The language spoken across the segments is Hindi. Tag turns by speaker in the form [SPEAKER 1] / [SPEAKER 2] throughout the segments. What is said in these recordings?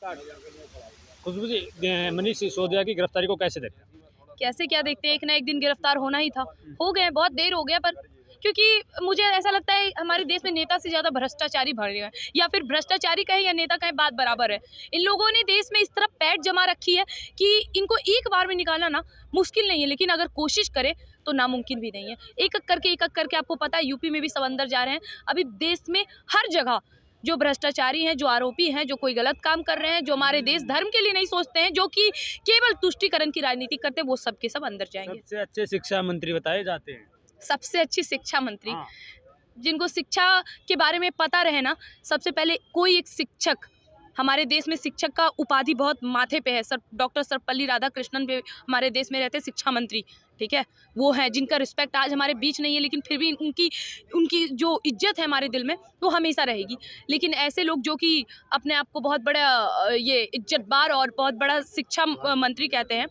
[SPEAKER 1] खुशबू जी, मनीष सिसोदिया की गिरफ्तारी को कैसे देखते हैं?
[SPEAKER 2] कैसे क्या देखते हैं, एक ना एक दिन गिरफ्तार होना ही था। हो गए, बहुत देर हो गया, पर क्योंकि मुझे ऐसा लगता है हमारे देश में नेता से ज्यादा भ्रष्टाचारी भर गए हैं, या फिर भ्रष्टाचारी कहे या नेता कहे, बात बराबर है। इन लोगों ने देश में इस तरह पैठ जमा रखी है कि इनको एक बार में निकालना ना मुश्किल नहीं है, लेकिन अगर कोशिश करे तो नामुमकिन भी नहीं है। एक एक करके आपको पता है यूपी में भी सब अंदर जा रहे हैं। अभी देश में हर जगह जो भ्रष्टाचारी हैं, जो आरोपी हैं, जो कोई गलत काम कर रहे हैं, जो हमारे देश धर्म के लिए नहीं सोचते हैं, जो कि केवल तुष्टीकरण की राजनीति करते हैं, वो सब के सब अंदर जाएंगे।
[SPEAKER 1] सबसे अच्छे शिक्षा मंत्री बताए जाते हैं।
[SPEAKER 2] सबसे अच्छी शिक्षा मंत्री,
[SPEAKER 1] हाँ।
[SPEAKER 2] जिनको शिक्षा के बारे में पता रहे ना, सबसे पहले कोई एक शिक्षक, हमारे देश में शिक्षक का उपाधि बहुत माथे पे है। सर डॉक्टर सर्वपल्ली राधाकृष्णन भी हमारे देश में रहते शिक्षा मंत्री, ठीक है, वो है जिनका रिस्पेक्ट आज हमारे बीच नहीं है, लेकिन फिर भी उनकी उनकी जो इज्जत है हमारे दिल में वो हमेशा रहेगी। लेकिन ऐसे लोग जो कि अपने आप को बहुत बड़ा ये इज्जतबार और बहुत बड़ा शिक्षा मंत्री कहते हैं,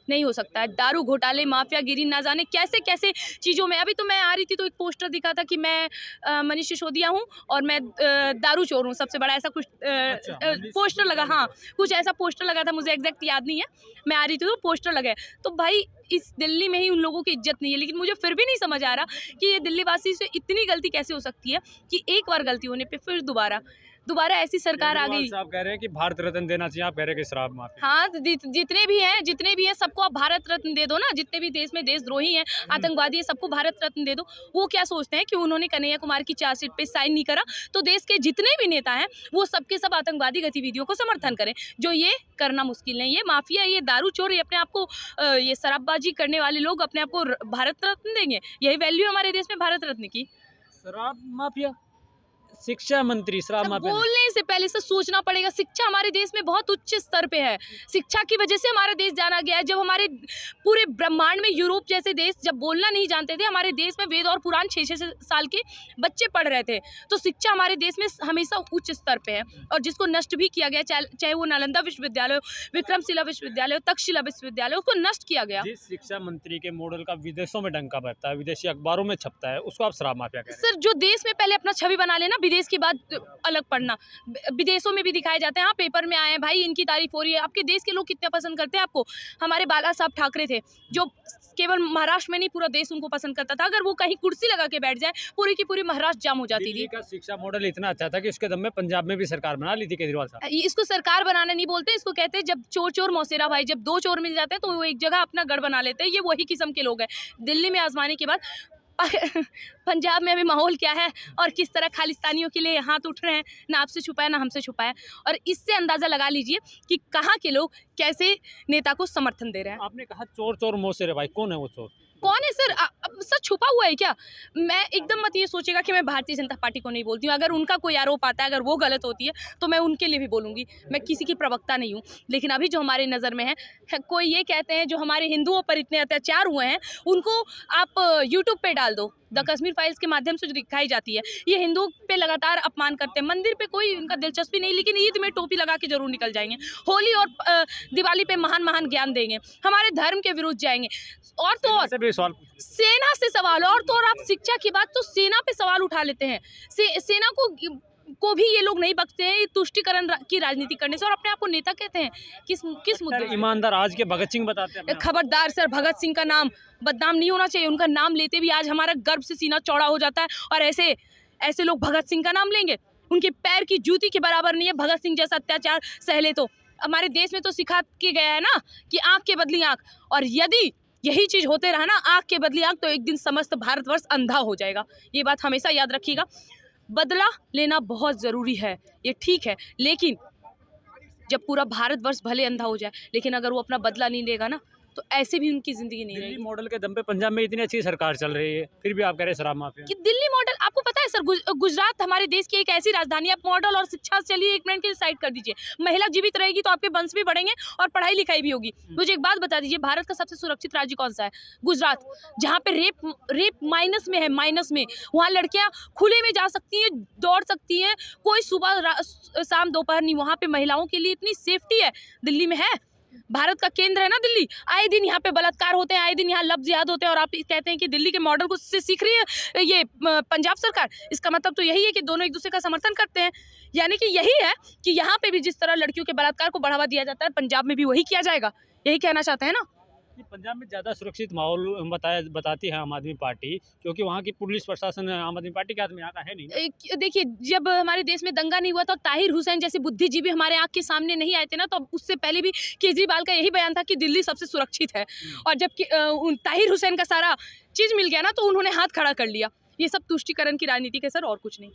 [SPEAKER 2] नहीं हो सकता है। दारू घोटाले, माफियागिरी, ना जाने कैसे कैसे चीज़ों में। अभी तो मैं आ रही थी तो एक पोस्टर दिखा था कि मैं मनीष सिसोदिया हूँ और मैं दारू चोर हूँ, सबसे बड़ा ऐसा कुछ पोस्टर लगा। हाँ, कुछ ऐसा पोस्टर लगा था, मुझे एग्जैक्ट याद नहीं है। मैं आ रही थी तो पोस्टर लगा है। तो भाई इस दिल्ली में ही उन लोगों की इज्जत नहीं है, लेकिन मुझे फिर भी नहीं समझ आ रहा कि ये दिल्ली वासी से इतनी गलती कैसे हो सकती है कि एक बार गलती होने पे फिर दोबारा ऐसी सरकार आ गई।
[SPEAKER 1] आप कह रहे हैं कि भारत रत्न देना चाहिए, आप कह रहे हैं कि शराब माफी।
[SPEAKER 2] हाँ, जितने भी हैं सबको आप भारत रत्न दे दो ना। जितने भी देश में देशद्रोही हैं, आतंकवादी हैं, सबको भारत रत्न दे दो। वो क्या सोचते हैं कि उन्होंने कन्हैया कुमार की चार्जशीट पे साइन नहीं करा तो देश के जितने भी नेता हैं वो सबके सब आतंकवादी गतिविधियों को समर्थन करें, जो ये करना मुश्किल नहीं। ये माफिया, ये दारू चोर, ये अपने आप को ये शराबबाजी करने वाले लोग अपने आप को भारत रत्न देंगे। यही वैल्यू है हमारे देश में भारत रत्न की।
[SPEAKER 1] शराब माफिया, शिक्षा मंत्री शराब माफिया।
[SPEAKER 2] बोलने से पहले से सोचना पड़ेगा। शिक्षा हमारे देश में बहुत उच्च स्तर पे है। शिक्षा की वजह से हमारा देश जाना गया है। जब हमारे पूरे ब्रह्मांड में यूरोप जैसे देश जब बोलना नहीं जानते थे, हमारे देश में वेद और पुराण 6-6 साल के बच्चे पढ़ रहे थे। तो शिक्षा हमारे देश में हमेशा उच्च स्तर पे है, और जिसको नष्ट भी किया गया, चाहे वो नालंदा विश्वविद्यालय, विक्रमशिला विश्वविद्यालय, तक्षशिला विश्वविद्यालय, उसको नष्ट किया गया।
[SPEAKER 1] जिस शिक्षा मंत्री के मॉडल का विदेशों में डंका बजता है, विदेशी अखबारों में छपता है, उसको आप शराब माफिया कह रहे हैं।
[SPEAKER 2] सर, जो देश में पहले अपना छवि बना लेना, विदेश की बात अलग पढ़ना। विदेशों में भी दिखाए जाते हैं, हाँ पेपर में आए हैं भाई, इनकी तारीफ हो रही है। आपके देश के लोग कितने पसंद करते हैं आपको। हमारे बाला साहब ठाकरे थे, जो केवल महाराष्ट्र में नहीं पूरा देश उनको पसंद करता था। अगर वो कहीं कुर्सी लगा के बैठ जाए, पूरी की पूरी महाराष्ट्र जाम हो जाती थी।
[SPEAKER 1] का शिक्षा मॉडल इतना अच्छा था कि उसके दम में पंजाब में भी सरकार बना ली थी केजरीवाल साहब।
[SPEAKER 2] इसको सरकार बनाना नहीं बोलते, इसको कहते हैं जब चोर चोर मौसेरा भाई। जब दो चोर मिल जाते हैं तो वो एक जगह अपना गढ़ बना लेते हैं। ये वही किस्म के लोग हैं। दिल्ली में आजमाने के बाद पंजाब में अभी माहौल क्या है और किस तरह खालिस्तानियों के लिए हाथ उठ रहे हैं, ना आपसे छुपाया ना हमसे छुपाया। और इससे अंदाजा लगा लीजिए कि कहाँ के लोग कैसे नेता को समर्थन दे रहे हैं।
[SPEAKER 1] आपने कहा चोर चोर मोसेरे भाई, कौन है वो चोर?
[SPEAKER 2] कौन है सर? सर छुपा हुआ है क्या? मैं एकदम मत ये सोचेगा कि मैं भारतीय जनता पार्टी को नहीं बोलती हूँ। अगर उनका कोई आरोप आता है, अगर वो गलत होती है तो मैं उनके लिए भी बोलूँगी। मैं किसी की प्रवक्ता नहीं हूँ। लेकिन अभी जो हमारे नज़र में है, कोई ये कहते हैं जो हमारे हिंदुओं पर इतने अत्याचार हुए हैं उनको आप यूट्यूब पे डाल दो। द कश्मीर फाइल्स के माध्यम से जो दिखाई जाती है, ये हिंदुओं पे लगातार अपमान करते हैं। मंदिर पे कोई उनका दिलचस्पी नहीं, लेकिन ईद में टोपी लगा के जरूर निकल जाएंगे। होली और दिवाली पे महान ज्ञान देंगे, हमारे धर्म के विरुद्ध जाएंगे। और तो और सेना से सवाल, और तो और आप शिक्षा की बात तो सेना पे सवाल उठा लेते हैं। सेना को भी ये लोग नहीं बख्शते हैं तुष्टीकरण की राजनीति करने से, और अपने आप को नेता कहते हैं। किस मुद्दे?
[SPEAKER 1] ईमानदार आज के भगत सिंह बताते हैं।
[SPEAKER 2] खबरदार सर, भगत सिंह का नाम बदनाम नहीं होना चाहिए। उनका नाम लेते भी आज हमारा गर्व से सीना चौड़ा हो जाता है। और ऐसे लोग भगत सिंह का नाम लेंगे, उनके पैर की जूती के बराबर नहीं है। भगत सिंह जैसा अत्याचार सहले तो हमारे देश में तो सिखा के गया है ना कि आंख के बदली आंख। और यदि यही चीज होते रहा ना, आंख के बदली आंख, तो एक दिन समस्त भारतवर्ष अंधा हो जाएगा। ये बात हमेशा याद रखिएगा। बदला लेना बहुत ज़रूरी है, ये ठीक है, लेकिन जब पूरा भारतवर्ष भले अंधा हो जाए, लेकिन अगर वो अपना बदला नहीं लेगा ना, तो ऐसे भी उनकी ज़िंदगी नहीं रहेगी।
[SPEAKER 1] दिल्ली मॉडल के दम पे पंजाब में इतनी अच्छी सरकार चल रही है, फिर भी आप कह रहे हैं शराब माफिया।
[SPEAKER 2] कि दिल्ली मॉडल, आपको पता है सर, गुजरात हमारे देश की एक ऐसी राजधानी है। आप मॉडल और शिक्षा से चलिए एक मिनट के साइड कर दीजिए। महिला जीवित रहेगी तो आपके वंश भी बढ़ेंगे और पढ़ाई लिखाई भी होगी। मुझे एक बात बता दीजिए, भारत का सबसे सुरक्षित राज्य कौन सा है? गुजरात, जहाँ पे रेप माइनस में है, माइनस में। वहाँ लड़कियाँ खुले में जा सकती हैं, दौड़ सकती हैं, कोई सुबह शाम दोपहर नहीं। वहाँ पे महिलाओं के लिए इतनी सेफ्टी है, दिल्ली में है? भारत का केंद्र है ना दिल्ली। आए दिन यहाँ पे बलात्कार होते हैं, आए दिन यहाँ लफ्ज़ याद होते हैं, और आप कहते हैं कि दिल्ली के मॉडल को से सीख रही है ये पंजाब सरकार। इसका मतलब तो यही है कि दोनों एक दूसरे का समर्थन करते हैं। यानी कि यही है कि यहाँ पे भी जिस तरह लड़कियों के बलात्कार को बढ़ावा दिया जाता है, पंजाब में भी वही किया जाएगा। यही कहना चाहते हैं ना।
[SPEAKER 1] पंजाब में ज़्यादा सुरक्षित माहौल बताती है आम आदमी पार्टी, क्योंकि वहाँ की पुलिस प्रशासन आम आदमी पार्टी के हाथ में, यहाँ का है नहीं ना।
[SPEAKER 2] देखिए, जब हमारे देश में दंगा नहीं हुआ था, ताहिर हुसैन जैसे बुद्धिजीवी हमारे आँख के सामने नहीं आए थे ना, तो उससे पहले भी केजरीवाल का यही बयान था कि दिल्ली सबसे सुरक्षित है। और जब ताहिर हुसैन का सारा चीज़ मिल गया ना, तो उन्होंने हाथ खड़ा कर लिया। ये सब तुष्टिकरण की राजनीति है सर, और कुछ नहीं।